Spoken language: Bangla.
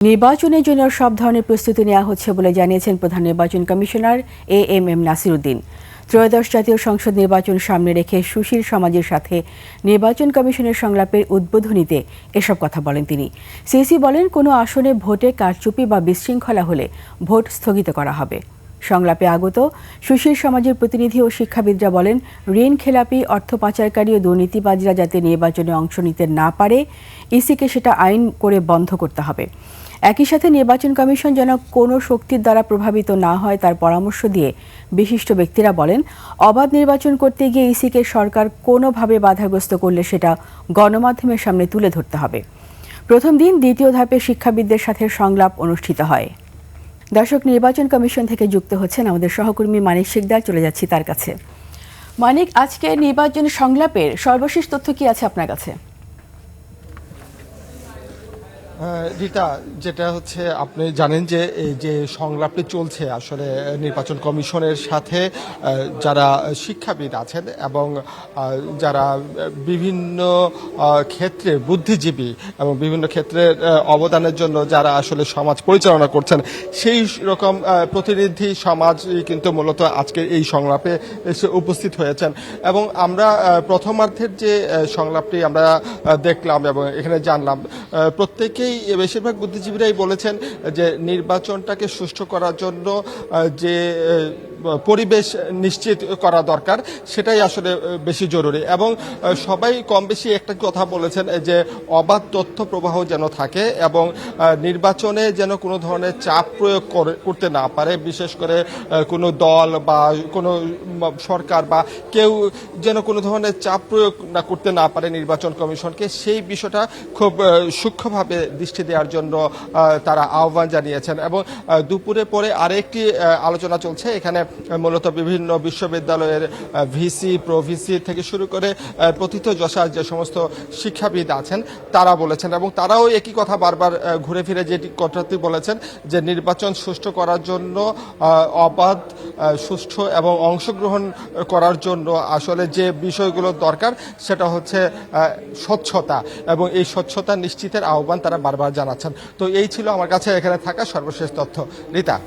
নির্বাচনের জন্য সব ধরনের প্রস্তুতি নেওয়া হচ্ছে বলে জানিয়েছেন প্রধান নির্বাচন কমিশনার এএমএম নাসির উদ্দিন। ত্রয়োদশ জাতীয় সংসদ নির্বাচন সামনে রেখে সুশীল সমাজের সাথে নির্বাচন কমিশনের সংলাপের উদ্বোধনীতে এসব কথা বলেন তিনি। সিসি বলেন, কোনো আসনে ভোটে কারচুপি বা বিশৃঙ্খলা হলে ভোট স্থগিত করা হবে। সংলাপে আগত সুশীল সমাজের প্রতিনিধি ও শিক্ষাবিদরা বলেন, ঋণ খেলাপি, অর্থ পাচারকারী ও দুর্নীতিবাজরা যাতে নির্বাচনে অংশ নিতে না পারে, ইসিকে সেটা আইন করে বন্ধ করতে হবে। একই সাথে নির্বাচন কমিশন যেন কোনো শক্তির দ্বারা প্রভাবিত না হয় তার পরামর্শ দিয়ে বিশিষ্ট ব্যক্তিরা বলেন, অবাধ নির্বাচন করতে গিয়ে ইসিকে সরকার কোনোভাবে বাধাগ্রস্ত করলে সেটা গণমাধ্যমের সামনে তুলে ধরতে হবে। প্রথম দিন দ্বিতীয় ধাপে শিক্ষাবিদদের সাথে সংলাপ অনুষ্ঠিত হয়। দর্শক, নির্বাচন কমিশন থেকে যুক্ত হচ্ছেন আমাদের সহকর্মী মানিক শিকদার, চলে যাচ্ছি তার কাছে। মানিক, আজকে নির্বাচন সংলাপের সর্বশেষ তথ্য কি আছে আপনার কাছে? রীতা, যেটা হচ্ছে আপনি জানেন যে এই যে সংলাপটি চলছে আসলে নির্বাচন কমিশনের সাথে যারা শিক্ষাবিদ আছেন এবং যারা বিভিন্ন ক্ষেত্রে বুদ্ধিজীবী এবং বিভিন্ন ক্ষেত্রে অবদানের জন্য যারা আসলে সমাজ পরিচালনা করছেন, সেই রকম প্রতিনিধি সমাজ কিন্তু মূলত আজকে এই সংলাপে এসে উপস্থিত হয়েছেন। এবং আমরা প্রথমার্ধের যে সংলাপটি আমরা দেখলাম এবং এখানে জানলাম, প্রত্যেকেই বেশিরভাগ বুদ্ধিজীবীরাই বলেছেন যে নির্বাচনটাকে সুষ্ঠু করার জন্য যে পরিবেশ নিশ্চিত করা দরকার সেটাই আসলে বেশি জরুরি। এবং সবাই কম বেশি একটা কথা বলেছেন যে অবাধ তথ্য প্রবাহ যেন থাকে এবং নির্বাচনে যেন কোনো ধরনের চাপ প্রয়োগ করতে না পারে, বিশেষ করে কোনো দল বা কোনো সরকার বা কেউ যেন কোনো ধরনের চাপ প্রয়োগ করতে না পারে নির্বাচন কমিশনকে, সেই বিষয়টা খুব সূক্ষ্মভাবে দৃষ্টি দেওয়ার জন্য তারা আহ্বান জানিয়েছেন। এবং দুপুরে পরে আরেকটি আলোচনা চলছে, এখানে মূলত বিভিন্ন বিশ্ববিদ্যালয়ের ভিসি, প্রভিসি থেকে শুরু করে প্রথিতযশা যে সমস্ত শিক্ষাবিদ আছেন তারা বলেছেন এবং তারাও একই কথা বারবার ঘুরে ফিরে যে কথাটি বলেছেন যে নির্বাচন সুষ্ঠু করার জন্য, অবাধ, সুষ্ঠু এবং অংশগ্রহণ করার জন্য আসলে যে বিষয়গুলো দরকার সেটা হচ্ছে স্বচ্ছতা, এবং এই স্বচ্ছতা নিশ্চিতের আহ্বান তারা বারবার জানাচ্ছেন। তো এই ছিল আমার কাছে এখানে থাকা সর্বশেষ তথ্য। রীতা।